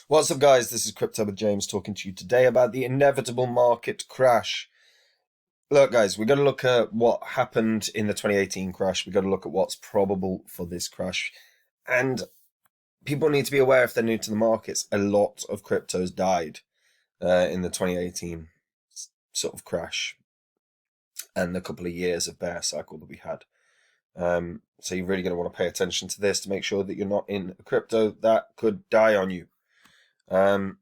What's up, guys? This is Crypto with James talking to you today about the inevitable market crash. Look, guys, we've got to look at what happened in the 2018 crash. We've got to look at what's probable for this crash. And people need to be aware, if they're new to the markets, a lot of cryptos died in the 2018 sort of crash and the couple of years of bear cycle that we had. So you're really going to want to pay attention to this to make sure that you're not in a crypto that could die on you. And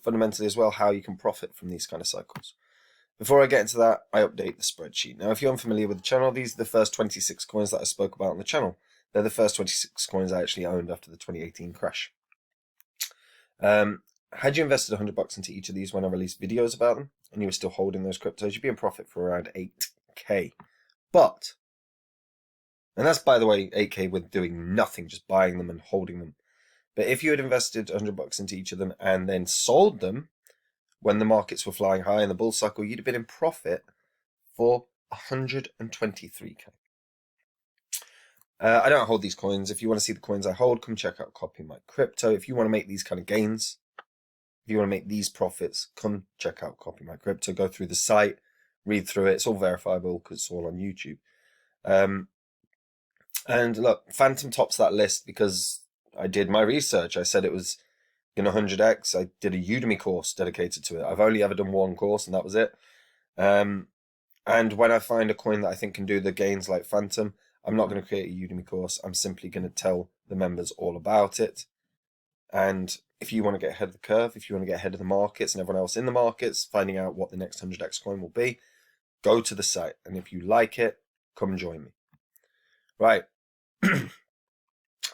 fundamentally as well, how you can profit from these kind of cycles. Before I get into that, I update the spreadsheet. Now, if you're unfamiliar with the channel, these are the first 26 coins that I spoke about on the channel. They're the first 26 coins I actually owned after the 2018 crash. Had you invested $100 into each of these when I released videos about them, and you were still holding those cryptos, you'd be in profit for around 8K. But, and that's, by the way, 8K with doing nothing, just buying them and holding them. But if you had invested $100 into each of them and then sold them when the markets were flying high in the bull cycle, you'd have been in profit for 123K. I don't hold these coins. If you want to see the coins I hold, come check out Copy My Crypto. If you want to make these kind of gains, if you want to make these profits, come check out Copy My Crypto. Go through the site, read through it. It's all verifiable because it's all on YouTube. And look, Phantom tops that list because I did my research. I said it was going to 100x. I did a Udemy course dedicated to it. I've only ever done one course and that was it. And when I find a coin that I think can do the gains like Phantom, I'm not going to create a Udemy course. I'm simply going to tell the members all about it. And if you want to get ahead of the curve, if you want to get ahead of the markets and everyone else in the markets, finding out what the next 100x coin will be, go to the site. And if you like it, come join me. Right.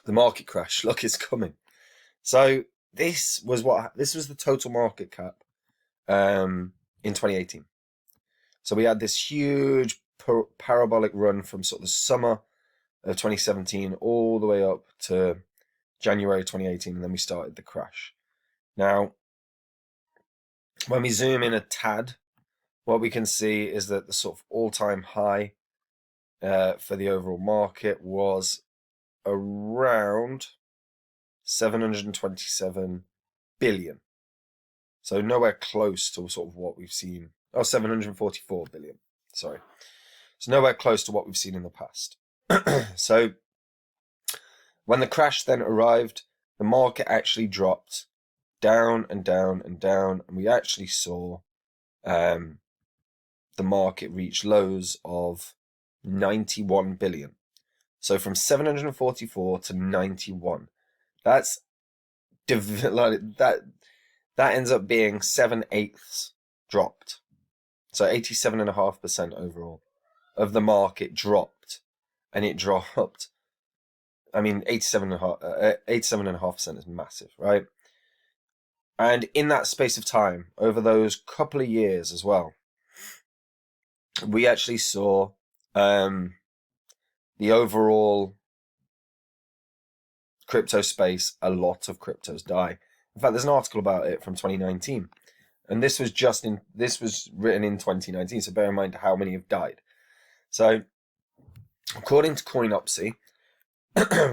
The market crash. Look, it's coming. So this was the total market cap in 2018. So we had this huge parabolic run from sort of the summer of 2017 all the way up to January 2018, and then we started the crash. Now, when we zoom in a tad, what we can see is that the sort of all-time high for the overall market was around 727 billion. So nowhere close to sort of what we've seen. Oh, 744 billion. Sorry. So nowhere close to what we've seen in the past. So when the crash then arrived, the market actually dropped down and down and down, and we actually saw the market reach lows of 91 billion. So from 744 to 91. That's that ends up being 7/8 dropped. So 87.5% overall of the market dropped, and it dropped. I mean, 87.5% is massive, right? And in that space of time, over those couple of years as well, we actually saw the overall crypto space, a lot of cryptos die. In fact, there's an article about it from 2019, and this was written in 2019. So bear in mind how many have died. So, according to Coinopsy,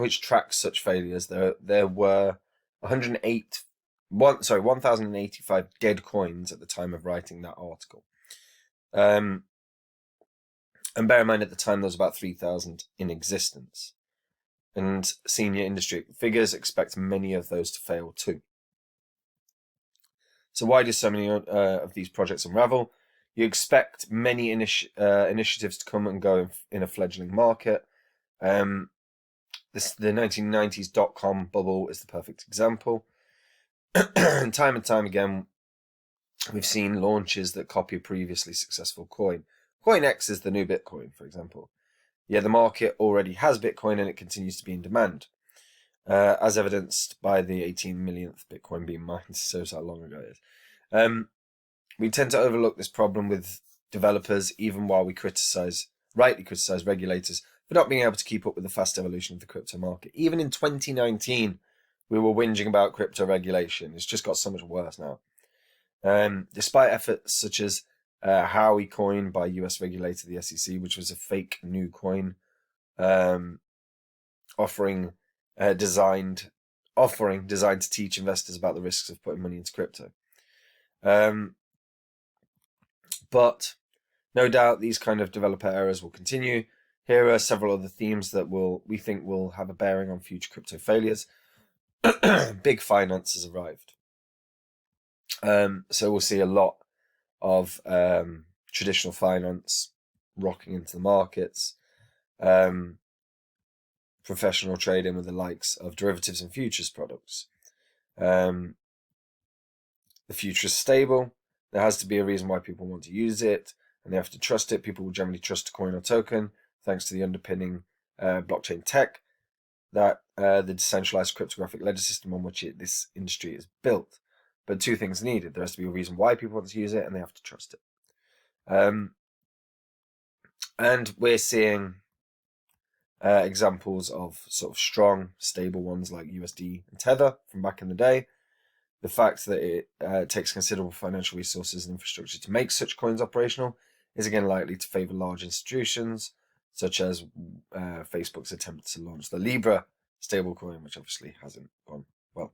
which tracks such failures, there were 1,085 dead coins at the time of writing that article. And bear in mind, at the time, there was about 3,000 in existence. And senior industry figures expect many of those to fail too. So why do so many of these projects unravel? You expect many initiatives to come and go in a fledgling market. The 1990s dot-com bubble is the perfect example. And time again, we've seen launches that copy a previously successful coin. CoinX is the new Bitcoin, for example. Yeah, the market already has Bitcoin and it continues to be in demand, as evidenced by the 18 millionth Bitcoin being mined. So how long ago it is. We tend to overlook this problem with developers, even while we rightly criticize regulators for not being able to keep up with the fast evolution of the crypto market. Even in 2019, we were whinging about crypto regulation. It's just got so much worse now. Despite efforts such as Howie coin by US regulator the SEC, which was a fake new coin offering designed offering designed to teach investors about the risks of putting money into crypto. But no doubt these kind of developer errors will continue. Here are several other themes that we think will have a bearing on future crypto failures. Big finance has arrived. So we'll see a lot of traditional finance rocking into the markets. Professional trading with the likes of derivatives and futures products. The future is stable. There has to be a reason why people want to use it, and they have to trust it. People will generally trust a coin or token thanks to the underpinning blockchain tech that the decentralized cryptographic ledger system on which this industry is built. But two things needed. There has to be a reason why people want to use it, and they have to trust it. And we're seeing examples of sort of strong, stable ones like USD and Tether from back in the day. The fact that it takes considerable financial resources and infrastructure to make such coins operational is again likely to favor large institutions, such as Facebook's attempt to launch the Libra stablecoin, which obviously hasn't gone well.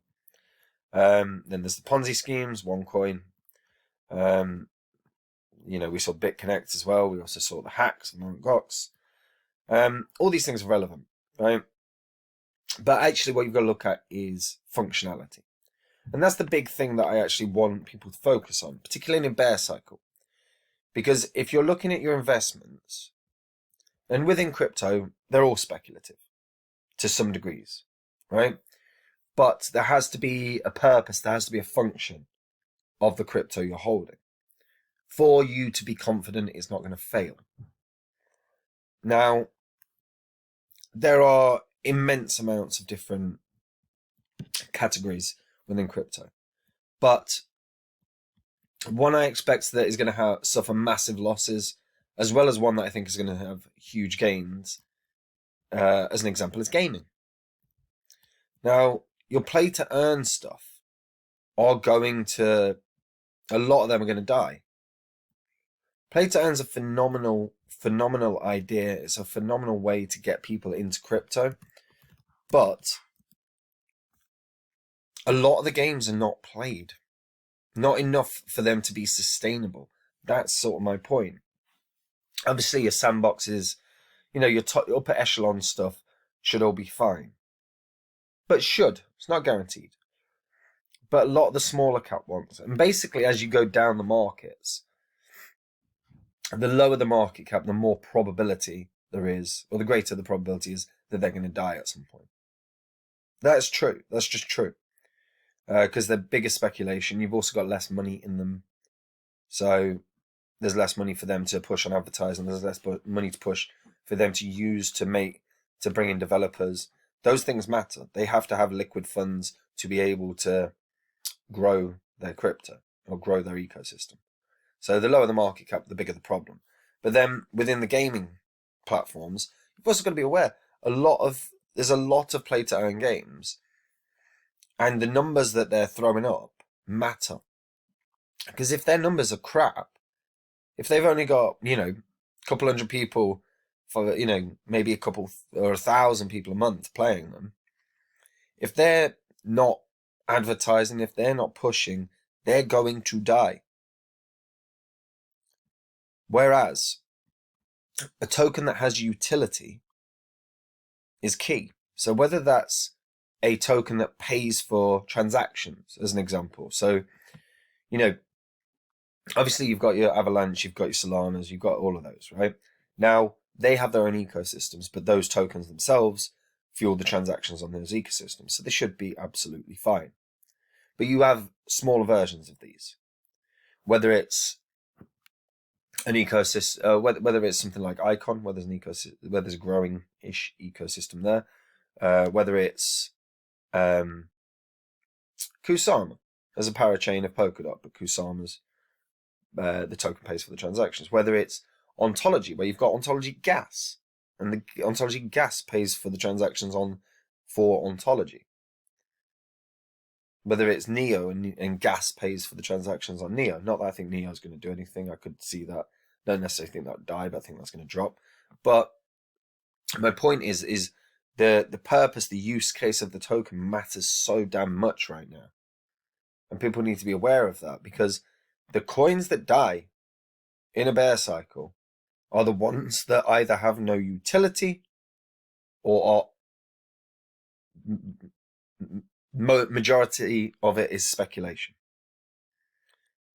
Then there's the Ponzi schemes, OneCoin. We saw BitConnect as well. We also saw the hacks of Mt. Gox. All these things are relevant, right? But actually what you've got to look at is functionality. And that's the big thing that I actually want people to focus on, particularly in a bear cycle. Because if you're looking at your investments, and within crypto, they're all speculative to some degrees, right? But there has to be a purpose, there has to be a function of the crypto you're holding for you to be confident it's not going to fail. Now, there are immense amounts of different categories within crypto, but one I expect that is going to suffer massive losses, as well as one that I think is going to have huge gains. As an example, is gaming. Now, your play to earn stuff are going to, a lot of them are going to die. Play to earn is a phenomenal idea. It's a phenomenal way to get people into crypto, but a lot of the games are not played. Not enough for them to be sustainable. That's sort of my point. Obviously, your sandboxes, your upper echelon stuff should all be fine. But should. It's not guaranteed. But a lot of the smaller cap ones, and basically as you go down the markets, the lower the market cap, the more probability there is, or the greater the probability is that they're going to die at some point. That's true. That's just true. Because they're bigger speculation. You've also got less money in them. So there's less money for them to push on advertising. There's less money to push for them to use to bring in developers. Those things matter. They have to have liquid funds to be able to grow their crypto or grow their ecosystem. So the lower the market cap, the bigger the problem. But then within the gaming platforms, you've also got to be aware there's a lot of play to earn games, and the numbers that they're throwing up matter. Because if their numbers are crap, if they've only got, a couple hundred people for, maybe a couple or 1,000 people a month playing them, if they're not advertising, if they're not pushing, they're going to die. Whereas a token that has utility is key. So whether that's a token that pays for transactions, as an example. So, obviously you've got your Avalanche, you've got your Solanas, you've got all of those, right? Now, they have their own ecosystems, but those tokens themselves fuel the transactions on those ecosystems. So they should be absolutely fine. But you have smaller versions of these. Whether it's an ecosystem, whether it's something like Icon, where there's a growing-ish ecosystem there, whether it's Kusama as a parachain of Polkadot, but Kusama's the token pays for the transactions. Whether it's Ontology, where you've got Ontology Gas, and the Ontology Gas pays for the transactions for Ontology. Whether it's Neo and Gas pays for the transactions on Neo. Not that I think Neo is going to do anything. I could see that. I don't necessarily think that would die, but I think that's going to drop. But my point is the purpose, the use case of the token matters so damn much right now. And people need to be aware of that, because the coins that die in a bear cycle are the ones that either have no utility or majority of it is speculation.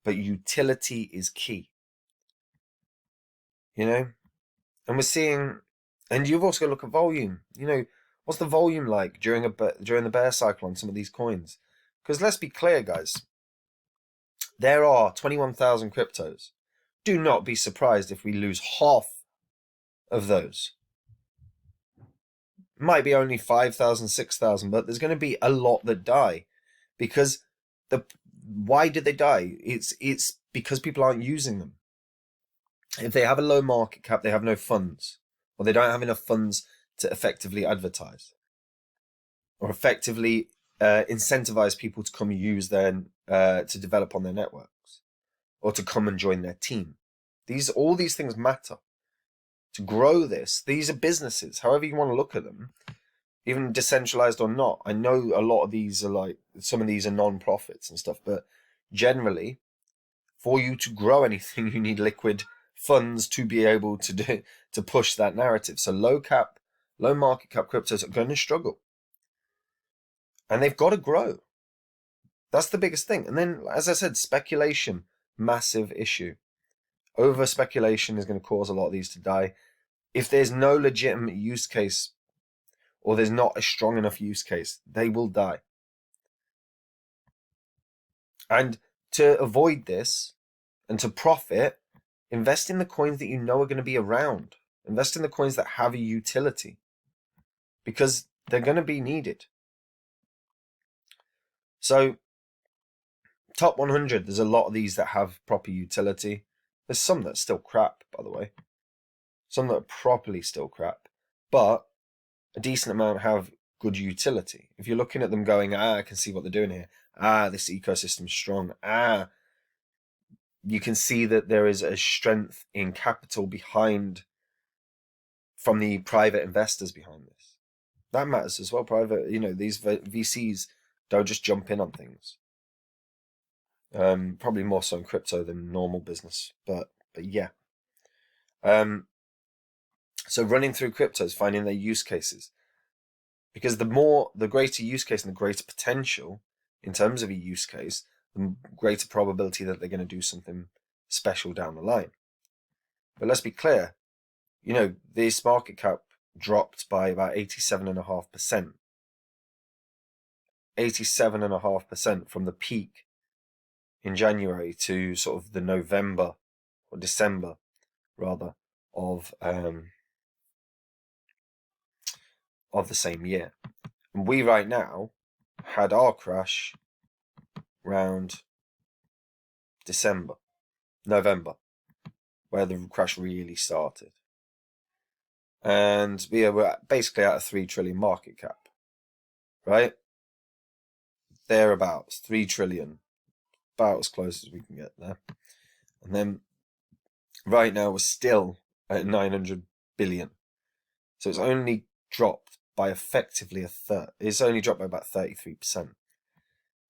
But utility is key, you know? And we're seeing, and you've also got to look at volume. You know, what's the volume like during the bear cycle on some of these coins? Because let's be clear, guys, there are 21,000 cryptos. Do not be surprised if we lose half of those. Might be only 5,000, 6,000, but there's going to be a lot that die, because why did they die? It's because people aren't using them. If they have a low market cap, they have no funds, or they don't have enough funds to effectively advertise or effectively incentivize people to come use their to develop on their networks or to come and join their team. All these things matter to grow this. These are businesses, however you want to look at them, even decentralized or not. I know a lot of these are like, some of these are non-profits and stuff, but generally, for you to grow anything, you need liquid funds to be able to push that narrative. So low market cap cryptos are going to struggle, and they've got to grow. That's the biggest thing. And then, as I said, speculation, massive issue. Over speculation is going to cause a lot of these to die. If there's no legitimate use case, or there's not a strong enough use case, they will die. And to avoid this and to profit, invest in the coins that you know are going to be around. Invest in the coins that have a utility, because they're going to be needed. So, top 100, there's a lot of these that have proper utility. There's some that's still crap, by the way. Some that are properly still crap. But a decent amount have good utility. If you're looking at them going, I can see what they're doing here. This ecosystem's strong. You can see that there is a strength in capital behind, from the private investors behind this. That matters as well. Private, these VCs don't just jump in on things. Probably more so in crypto than normal business, but yeah. So running through cryptos, finding their use cases, because the greater use case and the greater potential in terms of a use case, the greater probability that they're going to do something special down the line. But let's be clear, this market cap dropped by about 87.5%. 87.5% from the peak in January to sort of the November or December rather of the same year. And we right now had our crash around November, where the crash really started. And we were basically at a 3 trillion market cap, right? Thereabouts, 3 trillion, about as close as we can get there. And then right now we're still at 900 billion. So it's only dropped by effectively a third. It's only dropped by about 33%.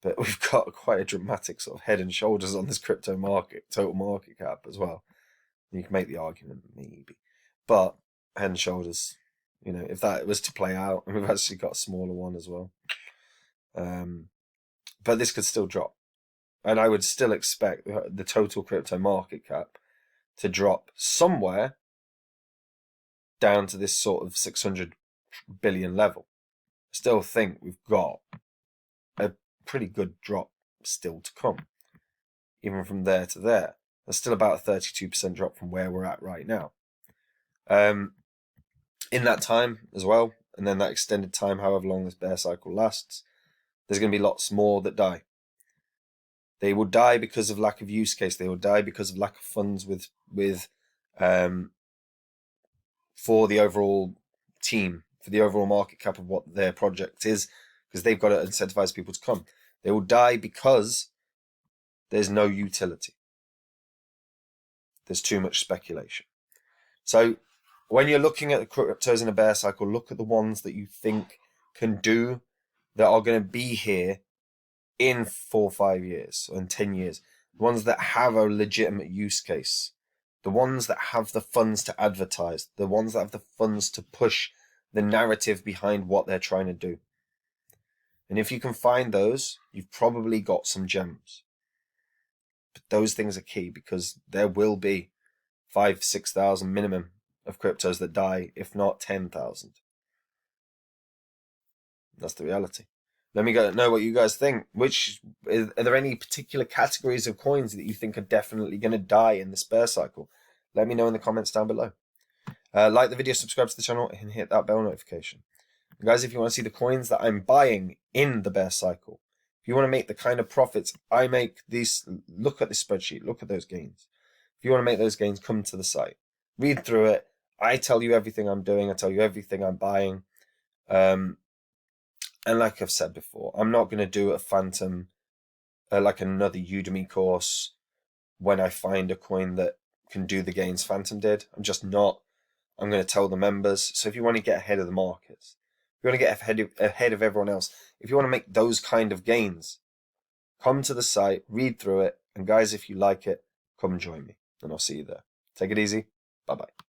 But we've got quite a dramatic sort of head and shoulders on this crypto market, total market cap as well. You can make the argument, maybe. But head and shoulders, if that was to play out, and we've actually got a smaller one as well. But this could still drop. And I would still expect the total crypto market cap to drop somewhere down to this sort of 600 billion level. I still think we've got a pretty good drop still to come. Even from there to there. That's still about a 32% drop from where we're at right now. In that time as well, and then that extended time, however long this bear cycle lasts, there's going to be lots more that die. They will die because of lack of use case. They will die because of lack of funds for the overall team, for the overall market cap of what their project is, because they've got to incentivize people to come. They will die because there's no utility. There's too much speculation. So when you're looking at the cryptos in a bear cycle, look at the ones that you think can do, that are going to be here in 4 or 5 years or in 10 years. The ones that have a legitimate use case. The ones that have the funds to advertise. The ones that have the funds to push the narrative behind what they're trying to do. And if you can find those, you've probably got some gems. But those things are key, because there will be 5,000, 6,000 minimum of cryptos that die, if not 10,000. That's the reality. Let me know what you guys think. Are there any particular categories of coins that you think are definitely going to die in this bear cycle? Let me know in the comments down below. Like the video, subscribe to the channel, and hit that bell notification. And guys, if you want to see the coins that I'm buying in the bear cycle, if you want to make the kind of profits I make, look at this spreadsheet, look at those gains. If you want to make those gains, come to the site, read through it. I tell you everything I'm doing. I tell you everything I'm buying. And like I've said before, I'm not going to do a phantom, like another Udemy course, when I find a coin that can do the gains Phantom did. I'm just not. I'm going to tell the members. So if you want to get ahead of the markets, if you want to get ahead of everyone else, if you want to make those kind of gains, come to the site, read through it, and guys, if you like it, come join me, and I'll see you there. Take it easy. Bye-bye.